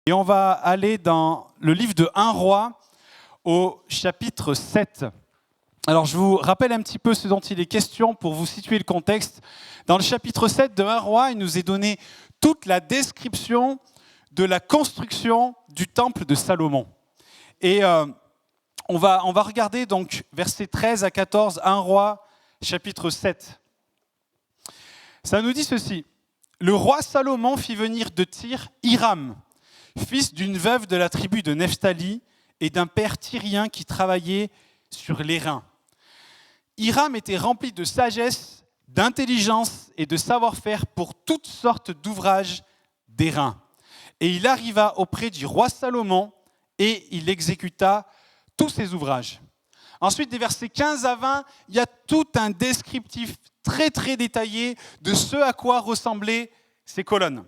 Et on va aller dans le livre de 1 Roi au chapitre 7. Alors je vous rappelle un petit peu ce dont il est question pour vous situer le contexte. Dans le chapitre 7 de 1 Roi, il nous est donné toute la description de la construction du temple de Salomon. Et on va regarder donc versets 13 à 14, 1 Roi, chapitre 7. Ça nous dit ceci. Le roi Salomon fit venir de Tyr Hiram, fils d'une veuve de la tribu de Nephtali et d'un père tyrien qui travaillait sur l'airain. Hiram était rempli de sagesse, d'intelligence et de savoir-faire pour toutes sortes d'ouvrages d'airain. Et il arriva auprès du roi Salomon et il exécuta tous ses ouvrages. Ensuite, des versets 15 à 20, il y a tout un descriptif très très détaillé de ce à quoi ressemblaient ces colonnes.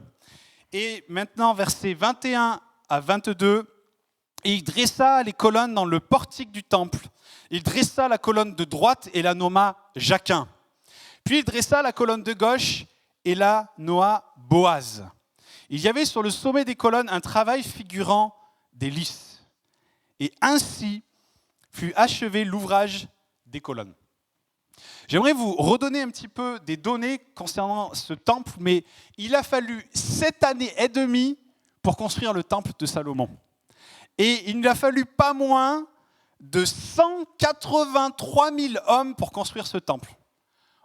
Et maintenant, versets 21 à 22, et il dressa les colonnes dans le portique du temple. Il dressa la colonne de droite et la nomma Jachin. Puis il dressa la colonne de gauche et la nomma Boaz. Il y avait sur le sommet des colonnes un travail figurant des lys. Et ainsi fut achevé l'ouvrage des colonnes. J'aimerais vous redonner un petit peu des données concernant ce temple, mais il a fallu 7 années et demie pour construire le temple de Salomon. Et il n'a fallu pas moins de 183 000 hommes pour construire ce temple.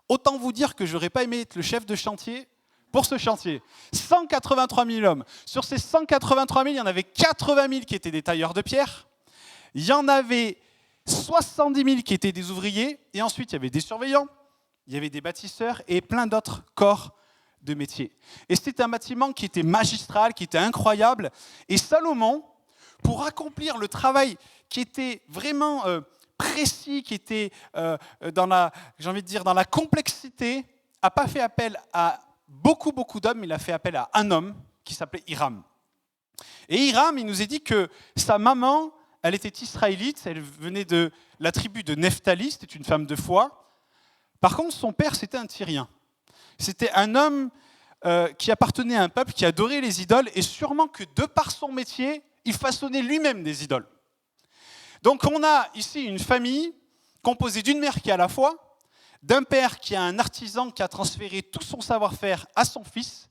Autant vous dire que je n'aurais pas aimé être le chef de chantier pour ce chantier. 183 000 hommes. Sur ces 183 000, il y en avait 80 000 qui étaient des tailleurs de pierre. Il y en avait 70 000 qui étaient des ouvriers, et ensuite il y avait des surveillants, il y avait des bâtisseurs et plein d'autres corps de métier. Et c'était un bâtiment qui était magistral, qui était incroyable. Et Salomon, pour accomplir le travail qui était vraiment précis, qui était dans la complexité, n'a pas fait appel à beaucoup d'hommes, il a fait appel à un homme qui s'appelait Hiram. Et Hiram, il nous est dit que sa maman, elle était israélite, elle venait de la tribu de Nephtali, c'était une femme de foi. Par contre, son père, c'était un Tyrien. C'était un homme qui appartenait à un peuple qui adorait les idoles, et sûrement que de par son métier, il façonnait lui-même des idoles. Donc on a ici une famille composée d'une mère qui a la foi, d'un père qui est un artisan qui a transféré tout son savoir-faire à son fils,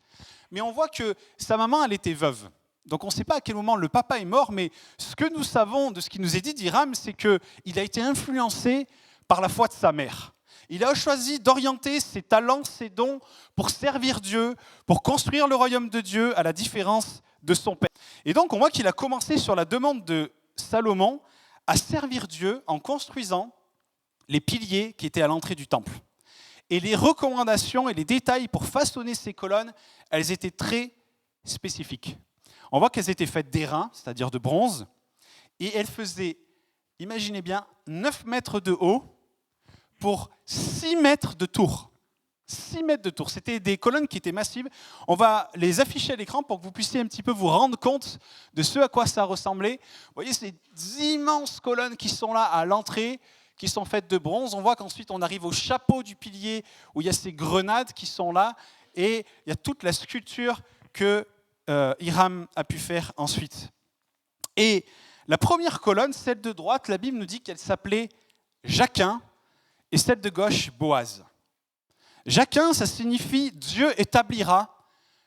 mais on voit que sa maman, elle était veuve. Donc on ne sait pas à quel moment le papa est mort, mais ce que nous savons de ce qui nous est dit d'Hiram, c'est qu'il a été influencé par la foi de sa mère. Il a choisi d'orienter ses talents, ses dons pour servir Dieu, pour construire le royaume de Dieu, à la différence de son père. Et donc on voit qu'il a commencé sur la demande de Salomon à servir Dieu en construisant les piliers qui étaient à l'entrée du temple. Et les recommandations et les détails pour façonner ces colonnes, elles étaient très spécifiques. On voit qu'elles étaient faites d'airain, c'est-à-dire de bronze, et elles faisaient, imaginez bien, 9 mètres de haut pour 6 mètres de tour. 6 mètres de tour. C'était des colonnes qui étaient massives. On va les afficher à l'écran pour que vous puissiez un petit peu vous rendre compte de ce à quoi ça ressemblait. Vous voyez ces immenses colonnes qui sont là à l'entrée, qui sont faites de bronze. On voit qu'ensuite on arrive au chapeau du pilier où il y a ces grenades qui sont là, et il y a toute la sculpture que Hiram a pu faire ensuite. Et la première colonne, celle de droite, la Bible nous dit qu'elle s'appelait Jachin, et celle de gauche, Boaz. Jachin, ça signifie Dieu établira,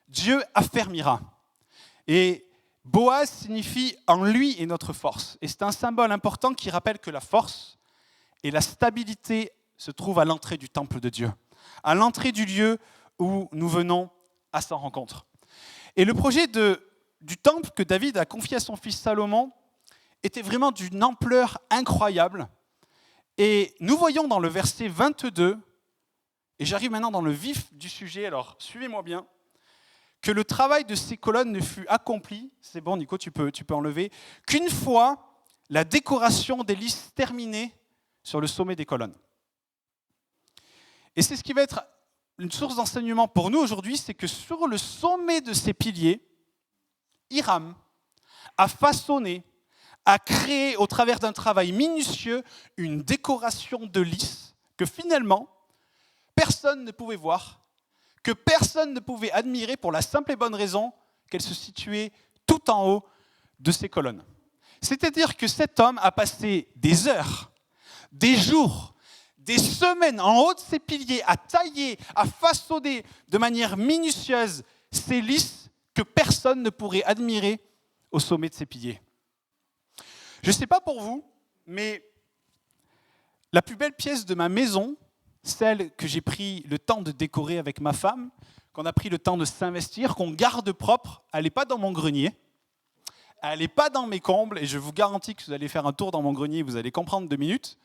Dieu affermira. Et Boaz signifie en lui est notre force. Et c'est un symbole important qui rappelle que la force et la stabilité se trouvent à l'entrée du temple de Dieu, à l'entrée du lieu où nous venons à sa rencontre. Et le projet du temple que David a confié à son fils Salomon était vraiment d'une ampleur incroyable. Et nous voyons dans le verset 22, et j'arrive maintenant dans le vif du sujet, alors suivez-moi bien, que le travail de ces colonnes ne fut accompli, c'est bon Nico, tu peux enlever, qu'une fois la décoration des lys terminée sur le sommet des colonnes. Et c'est ce qui va être une source d'enseignement pour nous aujourd'hui, c'est que sur le sommet de ces piliers, Hiram a façonné, a créé au travers d'un travail minutieux une décoration de lys que finalement personne ne pouvait voir, que personne ne pouvait admirer pour la simple et bonne raison qu'elle se situait tout en haut de ces colonnes. C'est-à-dire que cet homme a passé des heures, des jours, des semaines en haut de ces piliers à tailler, à façonner de manière minutieuse ces lys que personne ne pourrait admirer au sommet de ces piliers. Je ne sais pas pour vous, mais la plus belle pièce de ma maison, celle que j'ai pris le temps de décorer avec ma femme, qu'on a pris le temps de s'investir, qu'on garde propre, elle n'est pas dans mon grenier, elle n'est pas dans mes combles, et je vous garantis que vous allez faire un tour dans mon grenier, vous allez comprendre 2 minutes,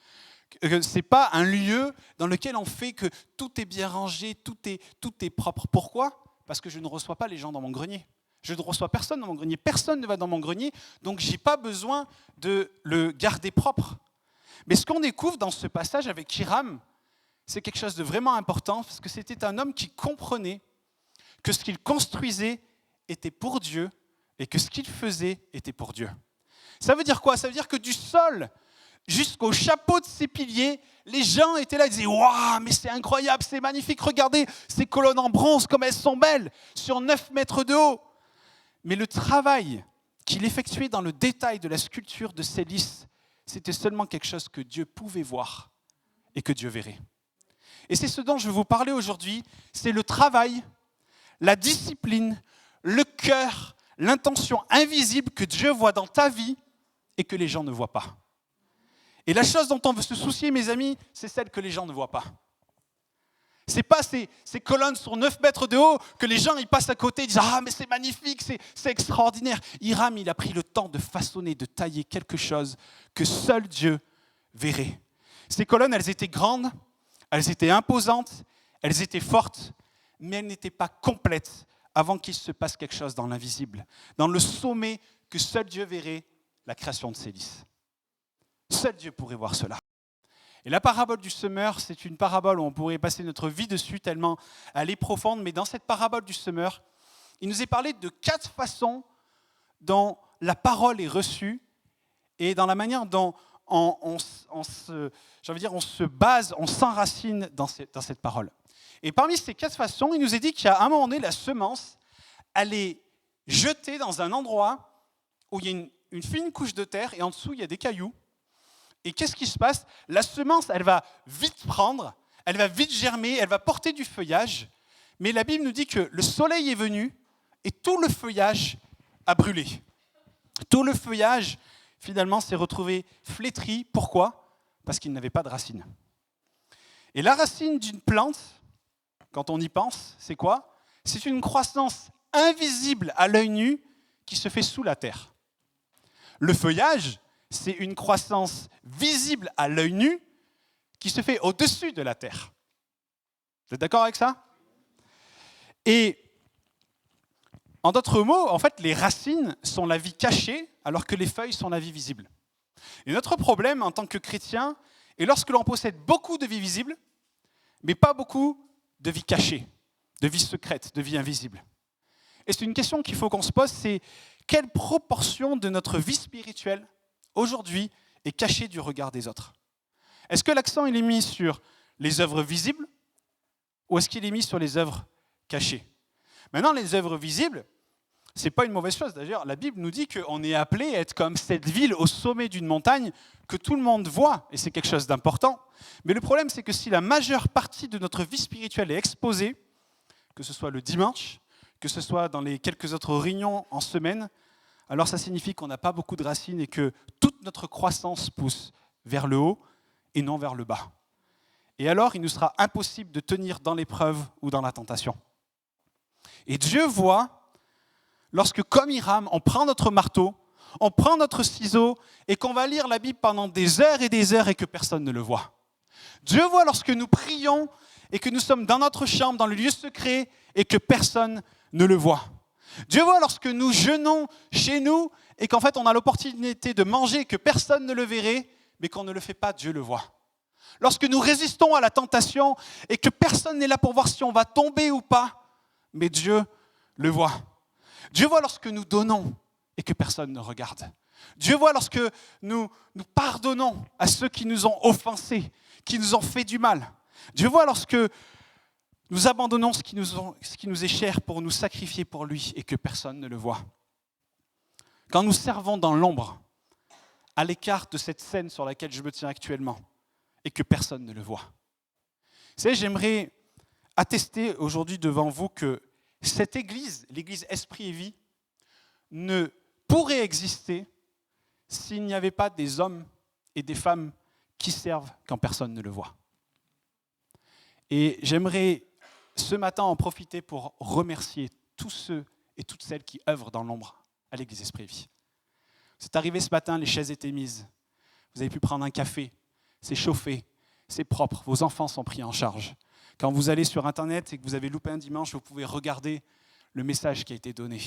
que ce n'est pas un lieu dans lequel on fait que tout est bien rangé, tout est propre. Pourquoi ? Parce que je ne reçois pas les gens dans mon grenier. Je ne reçois personne dans mon grenier, personne ne va dans mon grenier, donc je n'ai pas besoin de le garder propre. Mais ce qu'on découvre dans ce passage avec Hiram, c'est quelque chose de vraiment important, parce que c'était un homme qui comprenait que ce qu'il construisait était pour Dieu, et que ce qu'il faisait était pour Dieu. Ça veut dire quoi ? Ça veut dire que du sol jusqu'au chapeau de ces piliers, les gens étaient là, ils disaient « Waouh, mais c'est incroyable, c'est magnifique, regardez ces colonnes en bronze, comme elles sont belles, sur 9 mètres de haut !» Mais le travail qu'il effectuait dans le détail de la sculpture de ces lys, c'était seulement quelque chose que Dieu pouvait voir et que Dieu verrait. Et c'est ce dont je vais vous parler aujourd'hui, c'est le travail, la discipline, le cœur, l'intention invisible que Dieu voit dans ta vie et que les gens ne voient pas. Et la chose dont on veut se soucier, mes amis, c'est celle que les gens ne voient pas. Ce n'est pas ces colonnes sur 9 mètres de haut que les gens ils passent à côté et disent « Ah, mais c'est magnifique, c'est extraordinaire ». Hiram, il a pris le temps de façonner, de tailler quelque chose que seul Dieu verrait. Ces colonnes, elles étaient grandes, elles étaient imposantes, elles étaient fortes, mais elles n'étaient pas complètes avant qu'il se passe quelque chose dans l'invisible, dans le sommet que seul Dieu verrait, la création de ces lys. Seul Dieu pourrait voir cela. Et la parabole du semeur, c'est une parabole où on pourrait passer notre vie dessus tellement elle est profonde, mais dans cette parabole du semeur, il nous est parlé de 4 façons dont la parole est reçue et dans la manière dont on se base, on s'enracine dans cette parole. Et parmi ces 4 façons, il nous est dit qu'à un moment donné, la semence, elle est jetée dans un endroit où il y a une fine couche de terre et en dessous, il y a des cailloux. Et qu'est-ce qui se passe ? La semence, elle va vite prendre, elle va vite germer, elle va porter du feuillage. Mais la Bible nous dit que le soleil est venu et tout le feuillage a brûlé. Tout le feuillage, finalement, s'est retrouvé flétri. Pourquoi ? Parce qu'il n'avait pas de racines. Et la racine d'une plante, quand on y pense, c'est quoi ? C'est une croissance invisible à l'œil nu qui se fait sous la terre. Le feuillage, c'est une croissance visible à l'œil nu qui se fait au-dessus de la terre. Vous êtes d'accord avec ça ? Et en d'autres mots, en fait, les racines sont la vie cachée alors que les feuilles sont la vie visible. Et notre problème en tant que chrétien est lorsque l'on possède beaucoup de vie visible, mais pas beaucoup de vie cachée, de vie secrète, de vie invisible. Et c'est une question qu'il faut qu'on se pose, c'est quelle proportion de notre vie spirituelle aujourd'hui est cachée du regard des autres ? Est-ce que l'accent il est mis sur les œuvres visibles ou est-ce qu'il est mis sur les œuvres cachées ? Maintenant, les œuvres visibles, ce n'est pas une mauvaise chose. D'ailleurs, la Bible nous dit qu'on est appelé à être comme cette ville au sommet d'une montagne que tout le monde voit, et c'est quelque chose d'important. Mais le problème, c'est que si la majeure partie de notre vie spirituelle est exposée, que ce soit le dimanche, que ce soit dans les quelques autres réunions en semaine, alors ça signifie qu'on n'a pas beaucoup de racines et que toute notre croissance pousse vers le haut et non vers le bas. Et alors, il nous sera impossible de tenir dans l'épreuve ou dans la tentation. Et Dieu voit, lorsque comme Hiram, on prend notre marteau, on prend notre ciseau et qu'on va lire la Bible pendant des heures et que personne ne le voit. Dieu voit lorsque nous prions et que nous sommes dans notre chambre, dans le lieu secret et que personne ne le voit. Dieu voit lorsque nous jeûnons chez nous et qu'en fait on a l'opportunité de manger et que personne ne le verrait, mais qu'on ne le fait pas, Dieu le voit. Lorsque nous résistons à la tentation et que personne n'est là pour voir si on va tomber ou pas, mais Dieu le voit. Dieu voit lorsque nous donnons et que personne ne regarde. Dieu voit lorsque nous pardonnons à ceux qui nous ont offensés, qui nous ont fait du mal. Dieu voit lorsque nous abandonnons ce qui nous est cher pour nous sacrifier pour lui et que personne ne le voit. quand nous servons dans l'ombre, à l'écart de cette scène sur laquelle je me tiens actuellement, et que personne ne le voit. Vous savez, j'aimerais attester aujourd'hui devant vous que cette église, l'église Esprit et Vie, ne pourrait exister s'il n'y avait pas des hommes et des femmes qui servent quand personne ne le voit. Et j'aimerais ce matin en profiter pour remercier tous ceux et toutes celles qui œuvrent dans l'ombre à l'église Esprit et Vie. C'est arrivé ce matin, les chaises étaient mises. Vous avez pu prendre un café, c'est chauffé, c'est propre, vos enfants sont pris en charge. Quand vous allez sur Internet et que vous avez loupé un dimanche, vous pouvez regarder le message qui a été donné.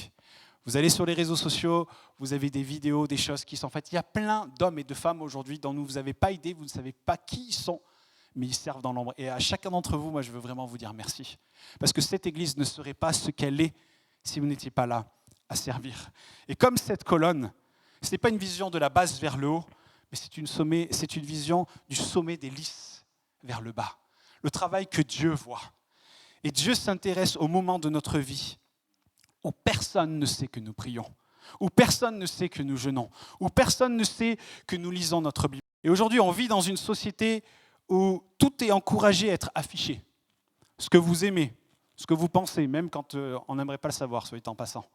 Vous allez sur les réseaux sociaux, vous avez des vidéos, des choses qui sont faites. Il y a plein d'hommes et de femmes aujourd'hui dont vous n'avez pas idée, vous ne savez pas qui ils sont, mais ils servent dans l'ombre. Et à chacun d'entre vous, moi, je veux vraiment vous dire merci. Parce que cette église ne serait pas ce qu'elle est si vous n'étiez pas là à servir. Et comme cette colonne, ce n'est pas une vision de la base vers le haut, mais c'est une vision du sommet des lys vers le bas. Le travail que Dieu voit. Et Dieu s'intéresse au moment de notre vie où personne ne sait que nous prions, où personne ne sait que nous jeûnons, où personne ne sait que nous lisons notre Bible. Et aujourd'hui, on vit dans une société où tout est encouragé à être affiché. Ce que vous aimez, ce que vous pensez, même quand on n'aimerait pas le savoir, soit dit en passant.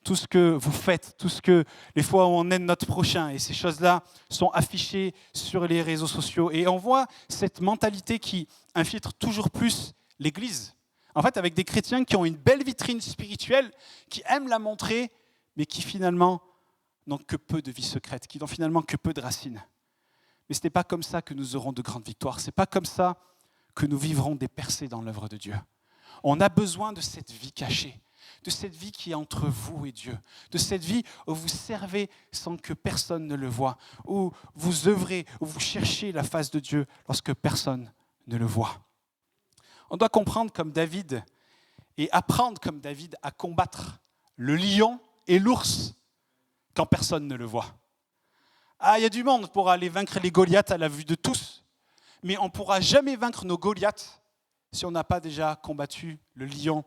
Tout ce que vous faites, tout ce que les fois où on aide notre prochain, et ces choses-là sont affichées sur les réseaux sociaux. Et on voit cette mentalité qui infiltre toujours plus l'Église. En fait, avec des chrétiens qui ont une belle vitrine spirituelle, qui aiment la montrer, mais qui finalement n'ont que peu de vie secrète, qui n'ont finalement que peu de racines. Mais ce n'est pas comme ça que nous aurons de grandes victoires. Ce n'est pas comme ça que nous vivrons des percées dans l'œuvre de Dieu. On a besoin de cette vie cachée, de cette vie qui est entre vous et Dieu, de cette vie où vous servez sans que personne ne le voie, où vous œuvrez, où vous cherchez la face de Dieu lorsque personne ne le voit. On doit comprendre comme David et apprendre comme David à combattre le lion et l'ours quand personne ne le voit. Ah, il y a du monde pour aller vaincre les Goliaths à la vue de tous, mais on ne pourra jamais vaincre nos Goliaths si on n'a pas déjà combattu le lion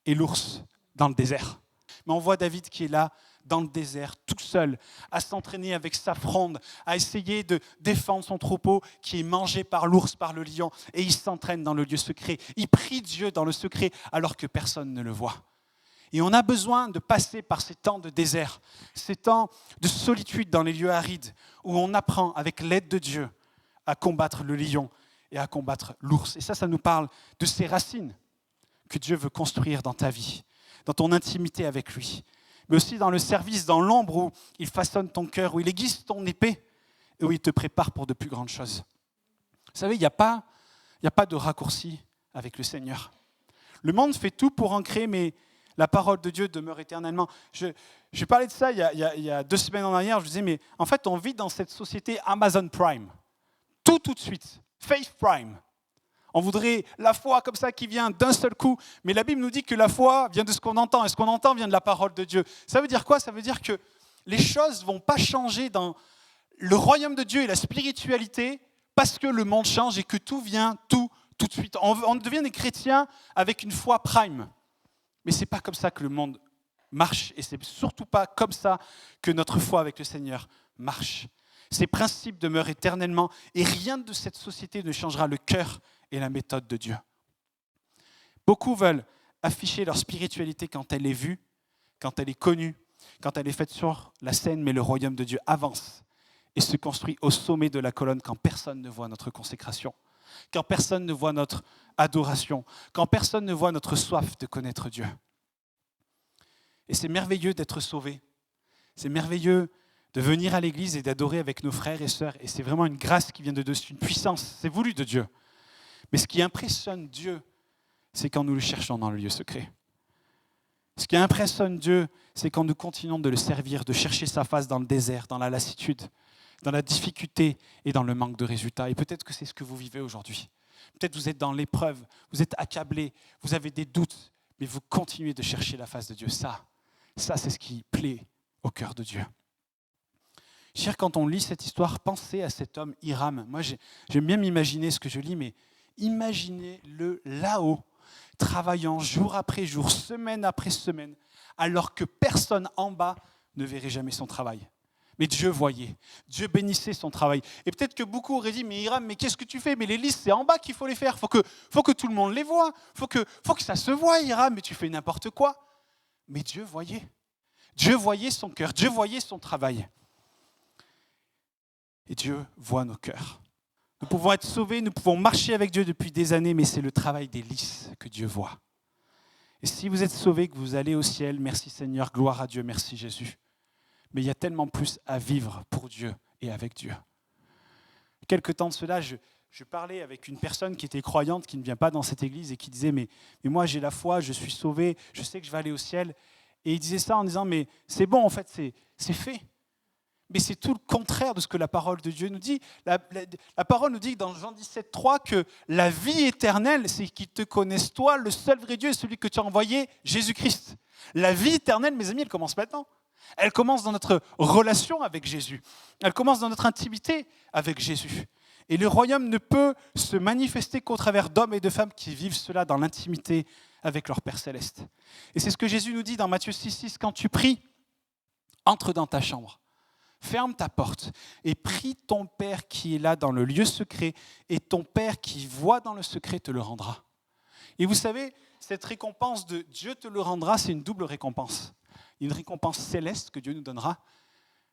et l'ours dans le désert. Mais on voit David qui est là, dans le désert, tout seul, à s'entraîner avec sa fronde, à essayer de défendre son troupeau qui est mangé par l'ours, par le lion, et il s'entraîne dans le lieu secret. Il prie Dieu dans le secret alors que personne ne le voit. Et on a besoin de passer par ces temps de désert, ces temps de solitude dans les lieux arides, où on apprend avec l'aide de Dieu à combattre le lion et à combattre l'ours. Et ça nous parle de ces racines que Dieu veut construire dans ta vie, dans ton intimité avec lui, mais aussi dans le service, dans l'ombre où il façonne ton cœur, où il aiguise ton épée et où il te prépare pour de plus grandes choses. Vous savez, il n'y a pas de raccourci avec le Seigneur. Le monde fait tout pour ancrer, mais la parole de Dieu demeure éternellement. Je parlais de ça il y a 2 semaines en arrière, je disais, mais en fait, on vit dans cette société Amazon Prime. Tout de suite. Faith Prime. On voudrait la foi comme ça qui vient d'un seul coup, mais la Bible nous dit que la foi vient de ce qu'on entend, et ce qu'on entend vient de la parole de Dieu. Ça veut dire quoi ? Ça veut dire que les choses ne vont pas changer dans le royaume de Dieu et la spiritualité parce que le monde change et que tout vient tout de suite. On devient des chrétiens avec une foi prime. Mais ce n'est pas comme ça que le monde marche, et ce n'est surtout pas comme ça que notre foi avec le Seigneur marche. Ces principes demeurent éternellement, et rien de cette société ne changera le cœur et la méthode de Dieu. Beaucoup veulent afficher leur spiritualité quand elle est vue, quand elle est connue, quand elle est faite sur la scène, mais le royaume de Dieu avance et se construit au sommet de la colonne quand personne ne voit notre consécration, quand personne ne voit notre adoration, quand personne ne voit notre soif de connaître Dieu. Et c'est merveilleux d'être sauvé. C'est merveilleux de venir à l'église et d'adorer avec nos frères et sœurs. Et c'est vraiment une grâce qui vient de Dieu, c'est une puissance, c'est voulu de Dieu. Mais ce qui impressionne Dieu, c'est quand nous le cherchons dans le lieu secret. Ce qui impressionne Dieu, c'est quand nous continuons de le servir, de chercher sa face dans le désert, dans la lassitude, dans la difficulté et dans le manque de résultats. Et peut-être que c'est ce que vous vivez aujourd'hui. Peut-être que vous êtes dans l'épreuve, vous êtes accablé, vous avez des doutes, mais vous continuez de chercher la face de Dieu. Ça c'est ce qui plaît au cœur de Dieu. Cher, quand on lit cette histoire, pensez à cet homme Hiram. Moi, j'aime bien m'imaginer ce que je lis, mais imaginez-le là-haut, travaillant jour après jour, semaine après semaine, alors que personne en bas ne verrait jamais son travail. Mais Dieu voyait, Dieu bénissait son travail. Et peut-être que beaucoup auraient dit, mais Hiram, mais qu'est-ce que tu fais? Mais les listes, c'est en bas qu'il faut les faire. Faut que tout le monde les voie. Faut que ça se voie, Hiram, mais tu fais n'importe quoi. Mais Dieu voyait. Dieu voyait son cœur, Dieu voyait son travail. Et Dieu voit nos cœurs. Nous pouvons être sauvés, nous pouvons marcher avec Dieu depuis des années, mais c'est le travail des lys que Dieu voit. Et si vous êtes sauvés, que vous allez au ciel, merci Seigneur, gloire à Dieu, merci Jésus. Mais il y a tellement plus à vivre pour Dieu et avec Dieu. Quelque temps de cela, je parlais avec une personne qui était croyante, qui ne vient pas dans cette église et qui disait, mais moi j'ai la foi, je suis sauvé, je sais que je vais aller au ciel. Et il disait ça en disant, mais c'est bon, en fait, c'est fait. Mais c'est tout le contraire de ce que la parole de Dieu nous dit. La parole nous dit dans Jean 17,3 que la vie éternelle, c'est qu'ils te connaissent toi, le seul vrai Dieu, et celui que tu as envoyé, Jésus-Christ. La vie éternelle, mes amis, elle commence maintenant. Elle commence dans notre relation avec Jésus. Elle commence dans notre intimité avec Jésus. Et le royaume ne peut se manifester qu'au travers d'hommes et de femmes qui vivent cela dans l'intimité avec leur Père Céleste. Et c'est ce que Jésus nous dit dans Matthieu 6,6, quand tu pries, entre dans ta chambre. Ferme ta porte et prie ton Père qui est là dans le lieu secret, et ton Père qui voit dans le secret te le rendra. Et vous savez, cette récompense de Dieu te le rendra, c'est une double récompense. Une récompense céleste que Dieu nous donnera,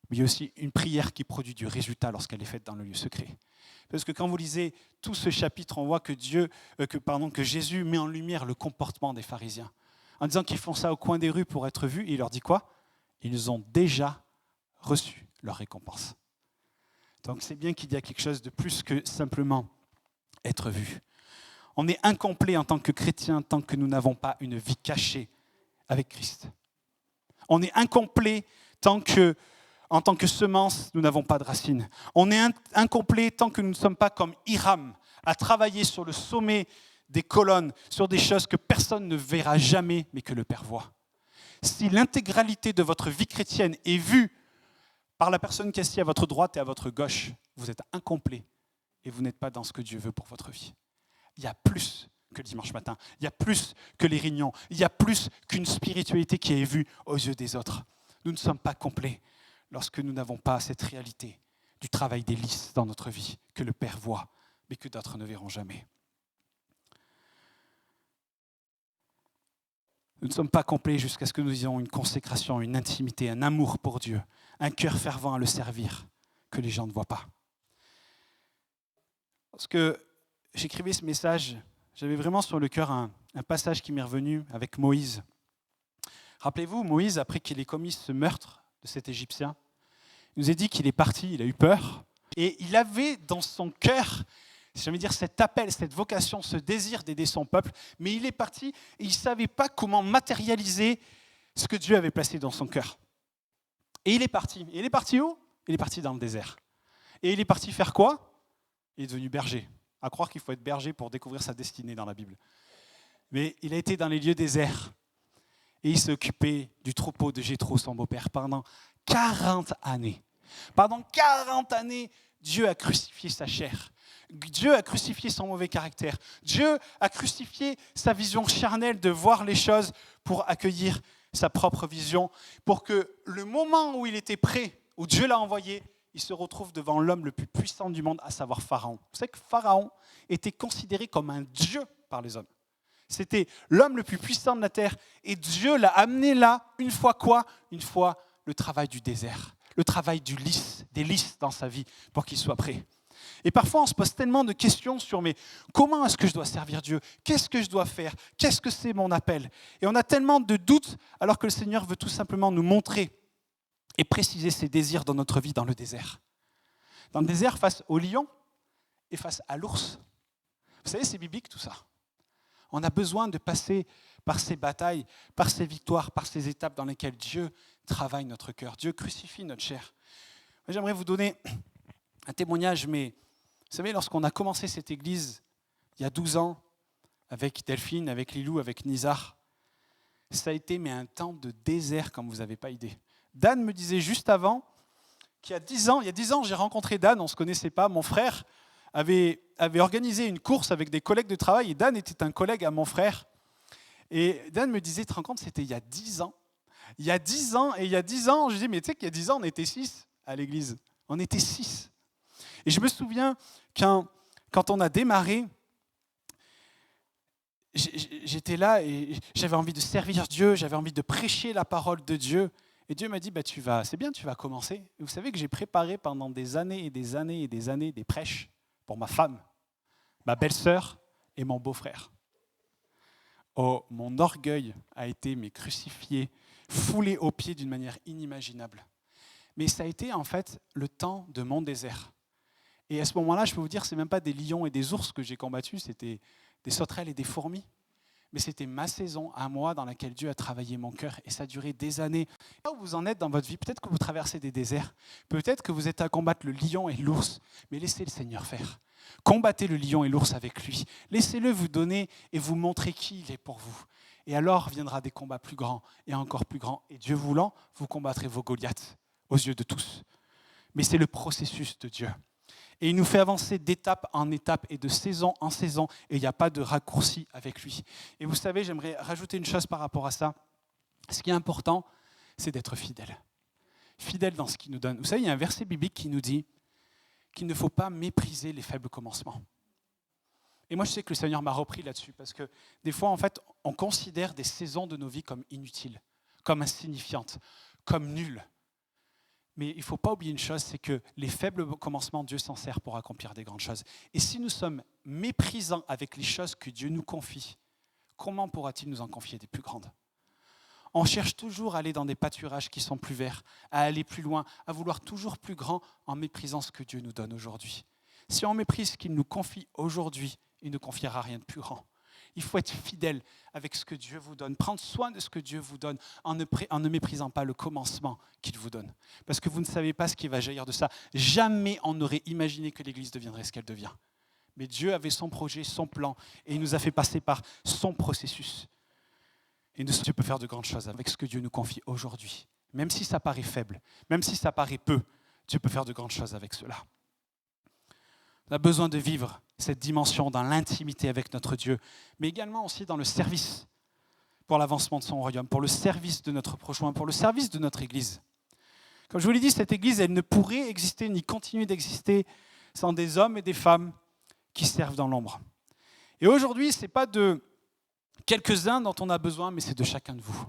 mais il y a aussi une prière qui produit du résultat lorsqu'elle est faite dans le lieu secret. Parce que quand vous lisez tout ce chapitre, on voit que Jésus met en lumière le comportement des pharisiens, en disant qu'ils font ça au coin des rues pour être vus, et il leur dit quoi? Ils ont déjà reçu leur récompense. Donc c'est bien qu'il y a quelque chose de plus que simplement être vu. On est incomplet en tant que chrétien tant que nous n'avons pas une vie cachée avec Christ. On est incomplet en tant que semence, nous n'avons pas de racines. On est incomplet tant que nous ne sommes pas comme Hiram, à travailler sur le sommet des colonnes, sur des choses que personne ne verra jamais, mais que le Père voit. Si l'intégralité de votre vie chrétienne est vue par la personne qui est assise à votre droite et à votre gauche, vous êtes incomplet et vous n'êtes pas dans ce que Dieu veut pour votre vie. Il y a plus que le dimanche matin, il y a plus que les réunions, il y a plus qu'une spiritualité qui est vue aux yeux des autres. Nous ne sommes pas complets lorsque nous n'avons pas cette réalité du travail des lys dans notre vie, que le Père voit, mais que d'autres ne verront jamais. Nous ne sommes pas complets jusqu'à ce que nous ayons une consécration, une intimité, un amour pour Dieu, un cœur fervent à le servir, que les gens ne voient pas. Lorsque j'écrivais ce message, j'avais vraiment sur le cœur un passage qui m'est revenu avec Moïse. Rappelez-vous, Moïse, après qu'il ait commis ce meurtre de cet Égyptien, il nous a dit qu'il est parti, il a eu peur, et il avait dans son cœur, j'allais dire, cet appel, cette vocation, ce désir d'aider son peuple, mais il est parti et il ne savait pas comment matérialiser ce que Dieu avait placé dans son cœur. Et il est parti. Et il est parti où? Il est parti dans le désert. Et il est parti faire quoi? Il est devenu berger. À croire qu'il faut être berger pour découvrir sa destinée dans la Bible. Mais il a été dans les lieux déserts. Et il s'est occupé du troupeau de Jéthro, son beau-père, pendant 40 années. Pendant 40 années, Dieu a crucifié sa chair. Dieu a crucifié son mauvais caractère. Dieu a crucifié sa vision charnelle de voir les choses pour accueillir sa propre vision, pour que le moment où il était prêt, où Dieu l'a envoyé, il se retrouve devant l'homme le plus puissant du monde, à savoir Pharaon. Vous savez que Pharaon était considéré comme un dieu par les hommes. C'était l'homme le plus puissant de la terre, et Dieu l'a amené là, une fois quoi? Une fois le travail du désert, le travail des lys dans sa vie, pour qu'il soit prêt. Et parfois, on se pose tellement de questions sur mais comment est-ce que je dois servir Dieu? Qu'est-ce que je dois faire? Qu'est-ce que c'est mon appel? Et on a tellement de doutes alors que le Seigneur veut tout simplement nous montrer et préciser ses désirs dans notre vie dans le désert. Dans le désert, face au lion et face à l'ours. Vous savez, c'est biblique tout ça. On a besoin de passer par ces batailles, par ces victoires, par ces étapes dans lesquelles Dieu travaille notre cœur. Dieu crucifie notre chair. Moi, j'aimerais vous donner un témoignage, mais vous savez, lorsqu'on a commencé cette église, il y a 12 ans, avec Delphine, avec Lilou, avec Nizar, ça a été un temps de désert comme vous n'avez pas idée. Dan me disait juste avant qu'il y a 10 ans, j'ai rencontré Dan, on ne se connaissait pas, mon frère avait organisé une course avec des collègues de travail, et Dan était un collègue à mon frère. Et Dan me disait, tu te rends compte, c'était il y a 10 ans. Il y a 10 ans, et il y a 10 ans, je dis, mais tu sais qu'il y a 10 ans, on était 6 à l'église. On était 6. Et je me souviens quand on a démarré, j'étais là et j'avais envie de servir Dieu, j'avais envie de prêcher la parole de Dieu. Et Dieu m'a dit, c'est bien, tu vas commencer. Et vous savez que j'ai préparé pendant des années et des années et des années des prêches pour ma femme, ma belle-sœur et mon beau-frère. Oh, mon orgueil a été crucifié, foulé aux pieds d'une manière inimaginable. Mais ça a été en fait le temps de mon désert. Et à ce moment-là, je peux vous dire, ce n'est même pas des lions et des ours que j'ai combattus, c'était des sauterelles et des fourmis. Mais c'était ma saison à moi dans laquelle Dieu a travaillé mon cœur et ça a duré des années. Là où vous en êtes dans votre vie, peut-être que vous traversez des déserts, peut-être que vous êtes à combattre le lion et l'ours, mais laissez le Seigneur faire. Combattez le lion et l'ours avec lui. Laissez-le vous donner et vous montrer qui il est pour vous. Et alors viendra des combats plus grands et encore plus grands. Et Dieu voulant, vous combattrez vos Goliaths aux yeux de tous. Mais c'est le processus de Dieu. Et il nous fait avancer d'étape en étape et de saison en saison. Et il n'y a pas de raccourci avec lui. Et vous savez, j'aimerais rajouter une chose par rapport à ça. Ce qui est important, c'est d'être fidèle. Fidèle dans ce qu'il nous donne. Vous savez, il y a un verset biblique qui nous dit qu'il ne faut pas mépriser les faibles commencements. Et moi, je sais que le Seigneur m'a repris là-dessus. Parce que des fois, en fait, on considère des saisons de nos vies comme inutiles, comme insignifiantes, comme nulles. Mais il ne faut pas oublier une chose, c'est que les faibles commencements, Dieu s'en sert pour accomplir des grandes choses. Et si nous sommes méprisants avec les choses que Dieu nous confie, comment pourra-t-il nous en confier des plus grandes ? On cherche toujours à aller dans des pâturages qui sont plus verts, à aller plus loin, à vouloir toujours plus grand en méprisant ce que Dieu nous donne aujourd'hui. Si on méprise ce qu'il nous confie aujourd'hui, il ne confiera rien de plus grand. Il faut être fidèle avec ce que Dieu vous donne, prendre soin de ce que Dieu vous donne en ne méprisant pas le commencement qu'il vous donne. Parce que vous ne savez pas ce qui va jaillir de ça. Jamais on n'aurait imaginé que l'Église deviendrait ce qu'elle devient. Mais Dieu avait son projet, son plan, et il nous a fait passer par son processus. Et Dieu peut faire de grandes choses avec ce que Dieu nous confie aujourd'hui. Même si ça paraît faible, même si ça paraît peu, Dieu peut faire de grandes choses avec cela. On a besoin de vivre cette dimension dans l'intimité avec notre Dieu, mais également aussi dans le service pour l'avancement de son royaume, pour le service de notre prochain, pour le service de notre Église. Comme je vous l'ai dit, cette Église, elle ne pourrait exister ni continuer d'exister sans des hommes et des femmes qui servent dans l'ombre. Et aujourd'hui, ce n'est pas de quelques-uns dont on a besoin, mais c'est de chacun de vous.